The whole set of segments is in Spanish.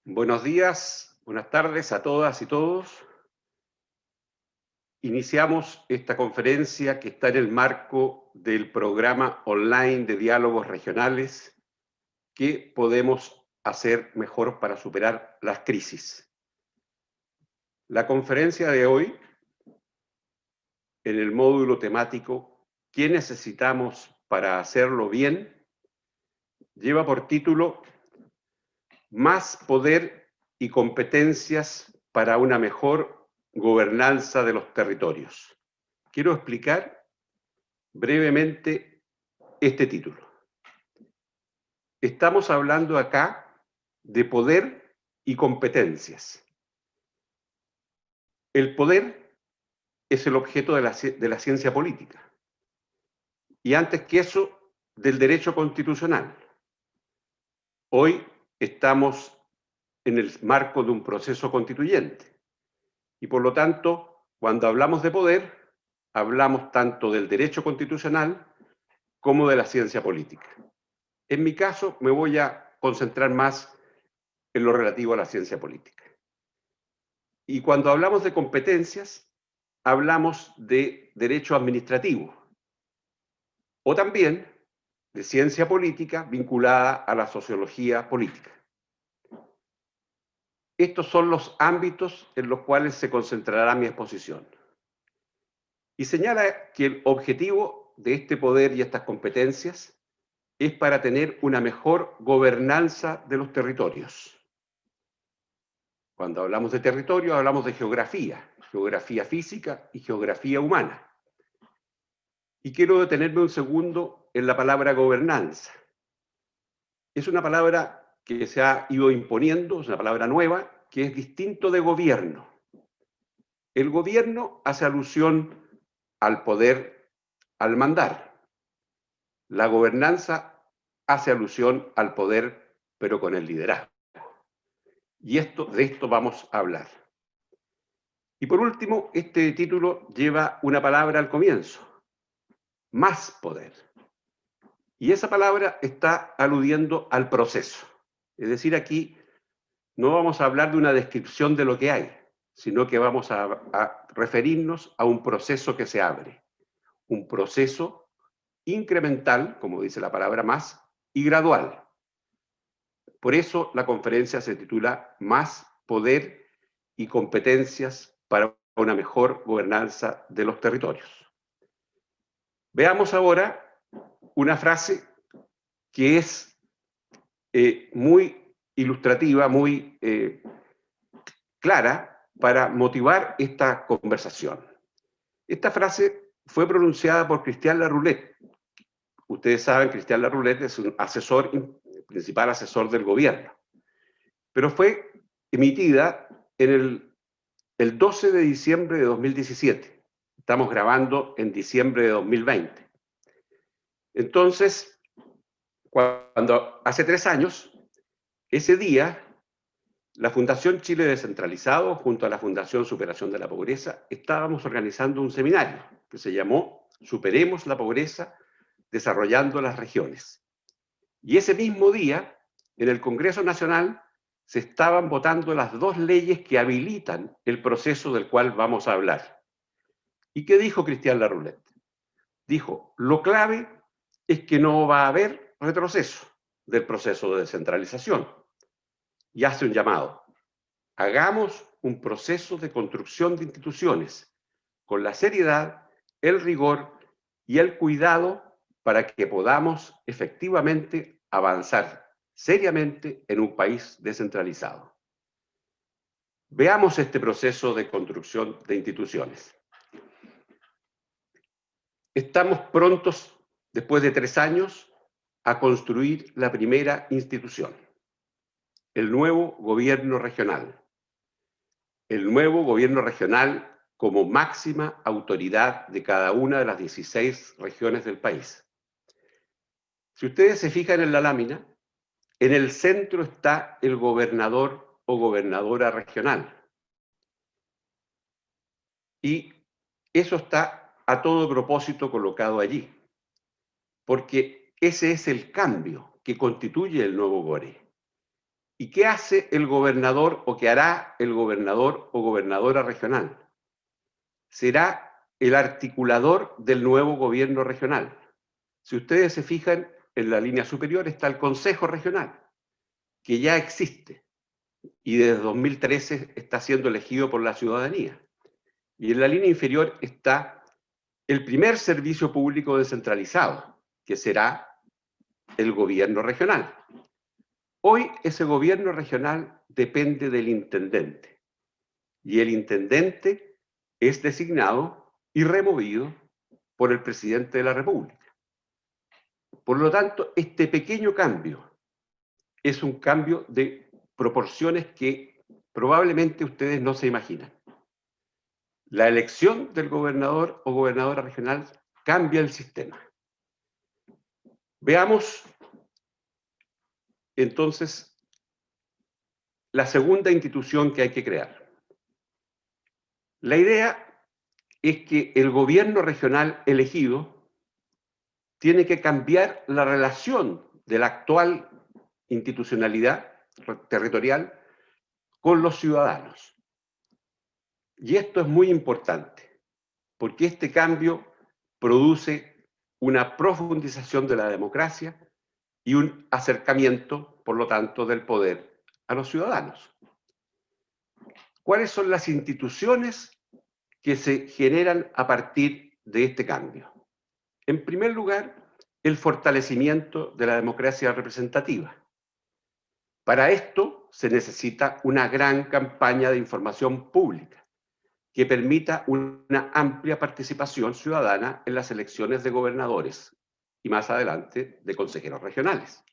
Buenos días, buenas tardes a todas y todos. Iniciamos esta conferencia que está en el marco del programa online de diálogos regionales. ¿Qué podemos hacer mejor para superar las crisis? La conferencia de hoy, en el módulo temático ¿Qué necesitamos para hacerlo bien?, lleva por título Más poder y competencias para una mejor gobernanza de los territorios. Quiero explicar brevemente este título. Estamos hablando acá de poder y competencias. El poder es el objeto de la ciencia política y antes que eso, del derecho constitucional. Hoy estamos en el marco de un proceso constituyente y por lo tanto, cuando hablamos de poder, hablamos tanto del derecho constitucional como de la ciencia política. En mi caso, me voy a concentrar más en lo relativo a la ciencia política. Y cuando hablamos de competencias, hablamos de derecho administrativo o también de ciencia política vinculada a la sociología política. Estos son los ámbitos en los cuales se concentrará mi exposición. Y señala que el objetivo de este poder y estas competencias es para tener una mejor gobernanza de los territorios. Cuando hablamos de territorio, hablamos de geografía física y geografía humana. Y quiero detenerme un segundo en la palabra gobernanza. Es una palabra que se ha ido imponiendo, es una palabra nueva, que es distinto de gobierno. El gobierno hace alusión al poder, al mandar. La gobernanza hace alusión al poder, pero con el liderazgo. Y de esto vamos a hablar. Y por último, este título lleva una palabra al comienzo: más poder. Y esa palabra está aludiendo al proceso. Es decir, aquí no vamos a hablar de una descripción de lo que hay, sino que vamos a referirnos a un proceso que se abre. Un proceso incremental, como dice la palabra más, y gradual. Por eso la conferencia se titula Más poder y competencias para una mejor gobernanza de los territorios. Veamos ahora una frase que es muy ilustrativa, muy clara para motivar esta conversación. Esta frase fue pronunciada por Christian Laroulet. Ustedes saben, Christian Laroulet es un principal asesor del gobierno, pero fue emitida en el 12 de diciembre de 2017. Estamos grabando en diciembre de 2020. Entonces, cuando hace 3 años, ese día, la Fundación Chile Descentralizado, junto a la Fundación Superación de la Pobreza, estábamos organizando un seminario que se llamó Superemos la Pobreza, Desarrollando las Regiones. Y ese mismo día, en el Congreso Nacional, se estaban votando las 2 leyes que habilitan el proceso del cual vamos a hablar. ¿Y qué dijo Christian Laroulet? Dijo, lo clave es que no va a haber retroceso del proceso de descentralización. Y hace un llamado: hagamos un proceso de construcción de instituciones con la seriedad, el rigor y el cuidado para que podamos efectivamente avanzar seriamente en un país descentralizado. Veamos este proceso de construcción de instituciones. Estamos prontos, después de 3 años, a construir la primera institución, el nuevo gobierno regional. El nuevo gobierno regional como máxima autoridad de cada una de las 16 regiones del país. Si ustedes se fijan en la lámina, en el centro está el gobernador o gobernadora regional. Y eso está a todo propósito colocado allí, porque ese es el cambio que constituye el nuevo GORE. ¿Y qué hace el gobernador o qué hará el gobernador o gobernadora regional? Será el articulador del nuevo gobierno regional. Si ustedes se fijan, en la línea superior está el Consejo Regional, que ya existe y desde 2013 está siendo elegido por la ciudadanía. Y en la línea inferior está el primer servicio público descentralizado, que será el gobierno regional. Hoy ese gobierno regional depende del intendente y el intendente es designado y removido por el presidente de la República. Por lo tanto, este pequeño cambio es un cambio de proporciones que probablemente ustedes no se imaginan. La elección del gobernador o gobernadora regional cambia el sistema. Veamos entonces la segunda institución que hay que crear. La idea es que el gobierno regional elegido tiene que cambiar la relación de la actual institucionalidad territorial con los ciudadanos. Y esto es muy importante, porque este cambio produce una profundización de la democracia y un acercamiento, por lo tanto, del poder a los ciudadanos. ¿Cuáles son las instituciones que se generan a partir de este cambio? En primer lugar, el fortalecimiento de la democracia representativa. Para esto se necesita una gran campaña de información pública que permita una amplia participación ciudadana en las elecciones de gobernadores y más adelante de consejeros regionales.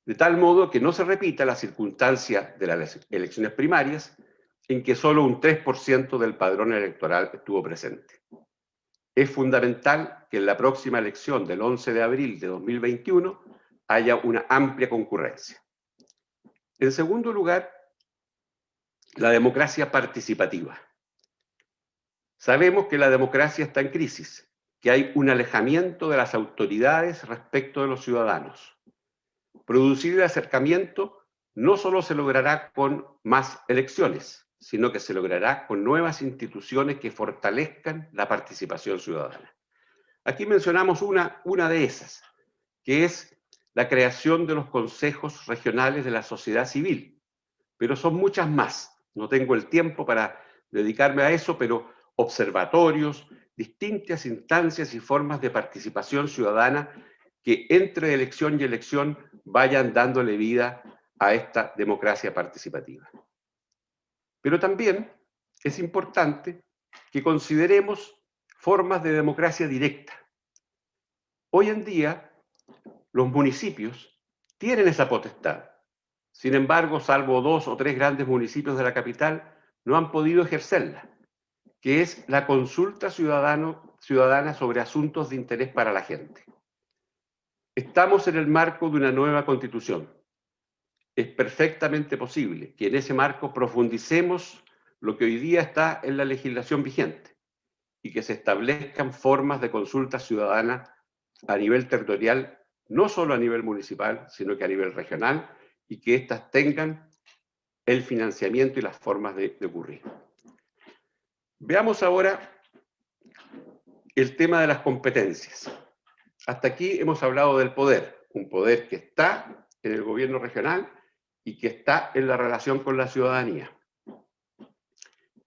De tal modo que no se repita la circunstancia de las elecciones primarias en que solo un 3% del padrón electoral estuvo presente. Es fundamental que en la próxima elección del 11 de abril de 2021 haya una amplia concurrencia. En segundo lugar, la democracia participativa. Sabemos que la democracia está en crisis, que hay un alejamiento de las autoridades respecto de los ciudadanos. Producir el acercamiento no solo se logrará con más elecciones, sino que se logrará con nuevas instituciones que fortalezcan la participación ciudadana. Aquí mencionamos una de esas, que es la creación de los consejos regionales de la sociedad civil, pero son muchas más. No tengo el tiempo para dedicarme a eso, pero observatorios, distintas instancias y formas de participación ciudadana que entre elección y elección vayan dándole vida a esta democracia participativa. Pero también es importante que consideremos formas de democracia directa. Hoy en día, los municipios tienen esa potestad. Sin embargo, salvo 2 o 3 grandes municipios de la capital, no han podido ejercerla, que es la consulta ciudadana sobre asuntos de interés para la gente. Estamos en el marco de una nueva constitución. Es perfectamente posible que en ese marco profundicemos lo que hoy día está en la legislación vigente y que se establezcan formas de consulta ciudadana a nivel territorial, no solo a nivel municipal, sino que a nivel regional, y que éstas tengan el financiamiento y las formas de ocurrir. Veamos ahora el tema de las competencias. Hasta aquí hemos hablado del poder, un poder que está en el gobierno regional y que está en la relación con la ciudadanía.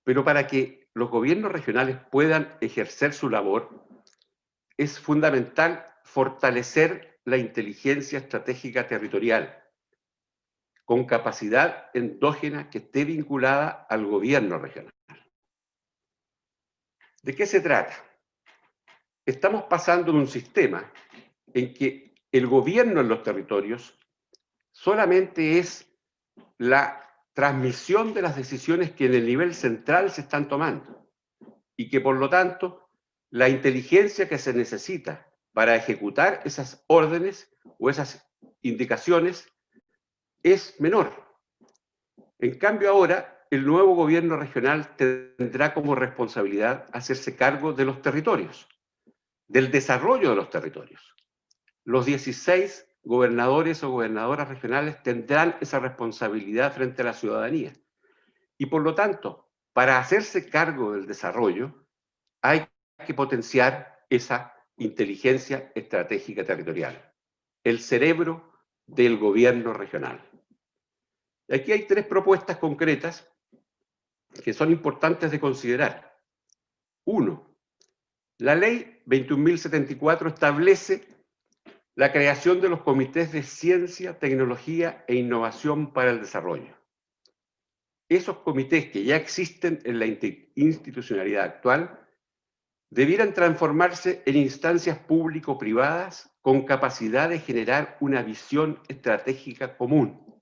Pero para que los gobiernos regionales puedan ejercer su labor, es fundamental fortalecer la inteligencia estratégica territorial, con capacidad endógena que esté vinculada al gobierno regional. ¿De qué se trata? Estamos pasando de un sistema en que el gobierno en los territorios solamente es la transmisión de las decisiones que en el nivel central se están tomando y que por lo tanto la inteligencia que se necesita para ejecutar esas órdenes o esas indicaciones es menor. En cambio ahora el nuevo gobierno regional tendrá como responsabilidad hacerse cargo de los territorios, del desarrollo de los territorios. Los 16 gobernadores o gobernadoras regionales tendrán esa responsabilidad frente a la ciudadanía. Y por lo tanto, para hacerse cargo del desarrollo, hay que potenciar esa inteligencia estratégica territorial, el cerebro del gobierno regional. Aquí hay 3 propuestas concretas que son importantes de considerar. 1. La ley 21.074 establece la creación de los comités de ciencia, tecnología e innovación para el desarrollo. Esos comités que ya existen en la institucionalidad actual debieran transformarse en instancias público-privadas con capacidad de generar una visión estratégica común,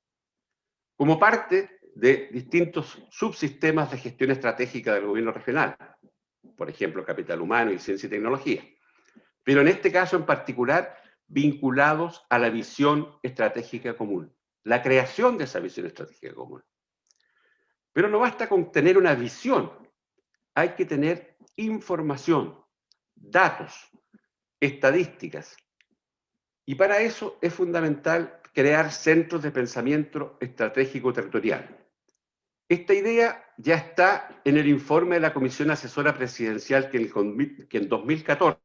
como parte de distintos subsistemas de gestión estratégica del gobierno regional, por ejemplo, capital humano y ciencia y tecnología, pero en este caso en particular vinculados a la visión estratégica común, la creación de esa visión estratégica común. Pero no basta con tener una visión, hay que tener información, datos, estadísticas. Y para eso es fundamental crear centros de pensamiento estratégico territorial. Esta idea ya está en el informe de la Comisión Asesora Presidencial que en 2014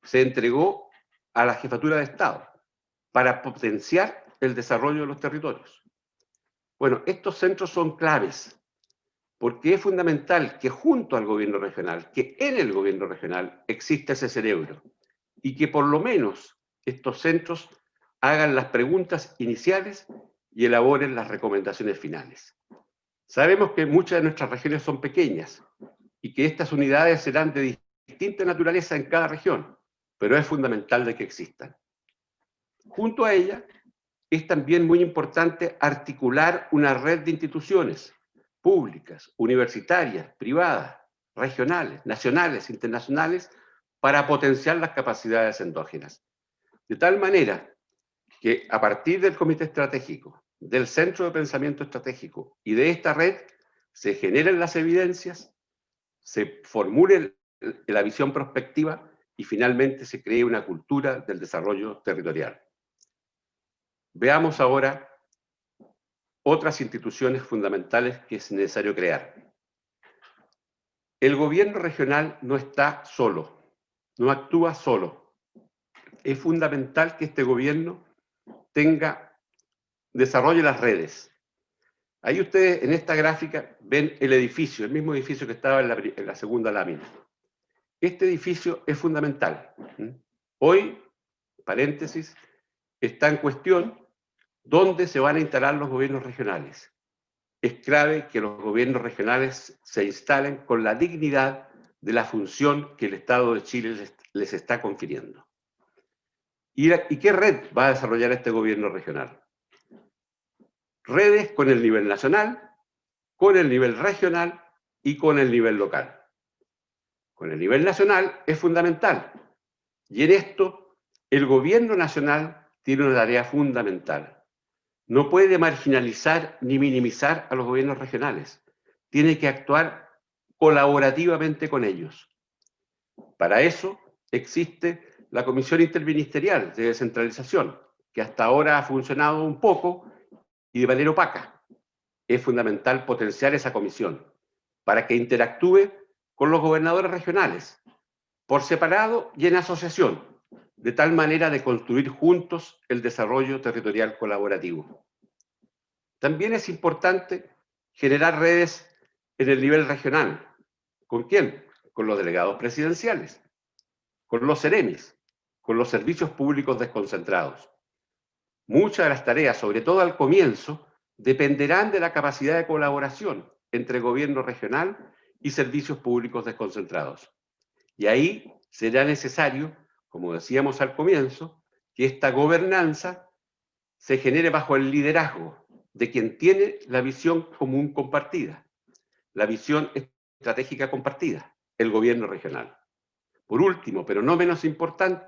se entregó a la Jefatura de Estado para potenciar el desarrollo de los territorios. Bueno, estos centros son claves porque es fundamental que junto al gobierno regional, que en el gobierno regional exista ese cerebro y que por lo menos estos centros hagan las preguntas iniciales y elaboren las recomendaciones finales. Sabemos que muchas de nuestras regiones son pequeñas y que estas unidades serán de distinta naturaleza en cada región, pero es fundamental de que existan. Junto a ella, es también muy importante articular una red de instituciones públicas, universitarias, privadas, regionales, nacionales, internacionales, para potenciar las capacidades endógenas. De tal manera que a partir del comité estratégico, del centro de pensamiento estratégico y de esta red, se generen las evidencias, se formule la visión prospectiva y finalmente se cree una cultura del desarrollo territorial. Veamos ahora otras instituciones fundamentales que es necesario crear. El gobierno regional no está solo, no actúa solo. Es fundamental que este gobierno desarrolle las redes. Ahí ustedes en esta gráfica ven el edificio, el mismo edificio que estaba en la segunda lámina. Este edificio es fundamental. Hoy, paréntesis, está en cuestión dónde se van a instalar los gobiernos regionales. Es clave que los gobiernos regionales se instalen con la dignidad de la función que el Estado de Chile les está confiriendo. ¿Y qué red va a desarrollar este gobierno regional? Redes con el nivel nacional, con el nivel regional y con el nivel local. Con el nivel nacional es fundamental. Y en esto, el gobierno nacional tiene una tarea fundamental. No puede marginalizar ni minimizar a los gobiernos regionales. Tiene que actuar colaborativamente con ellos. Para eso existe la Comisión Interministerial de Descentralización, que hasta ahora ha funcionado un poco y de manera opaca. Es fundamental potenciar esa comisión para que interactúe con los gobernadores regionales, por separado y en asociación, de tal manera de construir juntos el desarrollo territorial colaborativo. También es importante generar redes en el nivel regional. ¿Con quién? Con los delegados presidenciales, con los CEREMIs, con los servicios públicos desconcentrados. Muchas de las tareas, sobre todo al comienzo, dependerán de la capacidad de colaboración entre gobierno regional y servicios públicos desconcentrados. Y ahí será necesario, como decíamos al comienzo, que esta gobernanza se genere bajo el liderazgo de quien tiene la visión común compartida, la visión estratégica compartida, el gobierno regional. Por último, pero no menos importante,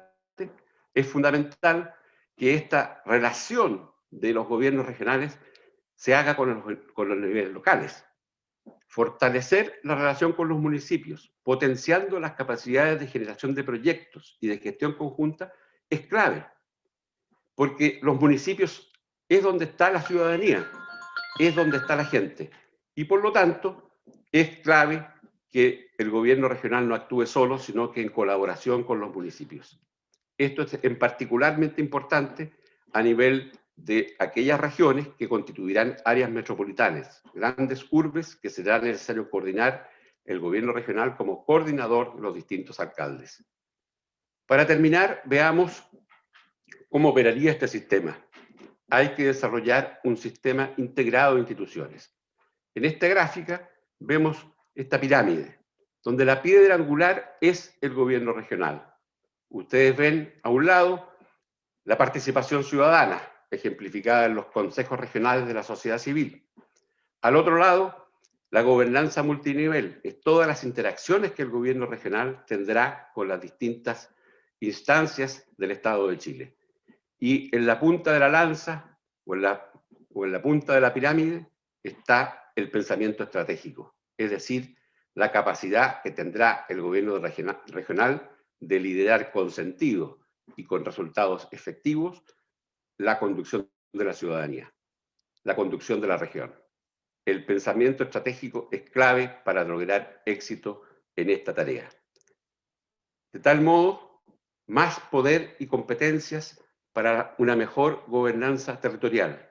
es fundamental que esta relación de los gobiernos regionales se haga con los niveles locales. Fortalecer la relación con los municipios, potenciando las capacidades de generación de proyectos y de gestión conjunta, es clave. porque los municipios es donde está la ciudadanía, es donde está la gente. Y por lo tanto, es clave que el gobierno regional no actúe solo, sino que en colaboración con los municipios. Esto es en particularmente importante a nivel de aquellas regiones que constituirán áreas metropolitanas, grandes urbes que será necesario coordinar el gobierno regional como coordinador de los distintos alcaldes. Para terminar, veamos cómo operaría este sistema. Hay que desarrollar un sistema integrado de instituciones. En esta gráfica vemos esta pirámide, donde la piedra angular es el gobierno regional. Ustedes ven a un lado la participación ciudadana, ejemplificada en los consejos regionales de la sociedad civil. Al otro lado, la gobernanza multinivel, es todas las interacciones que el gobierno regional tendrá con las distintas instancias del Estado de Chile. Y en la punta de la lanza, o en la punta de la pirámide, está el pensamiento estratégico, es decir, la capacidad que tendrá el gobierno regional de liderar con sentido y con resultados efectivos la conducción de la ciudadanía, la conducción de la región. El pensamiento estratégico es clave para lograr éxito en esta tarea. De tal modo, más poder y competencias para una mejor gobernanza territorial.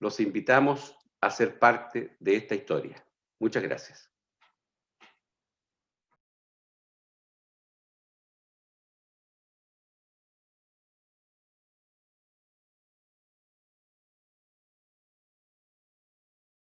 Los invitamos a ser parte de esta historia. Muchas gracias.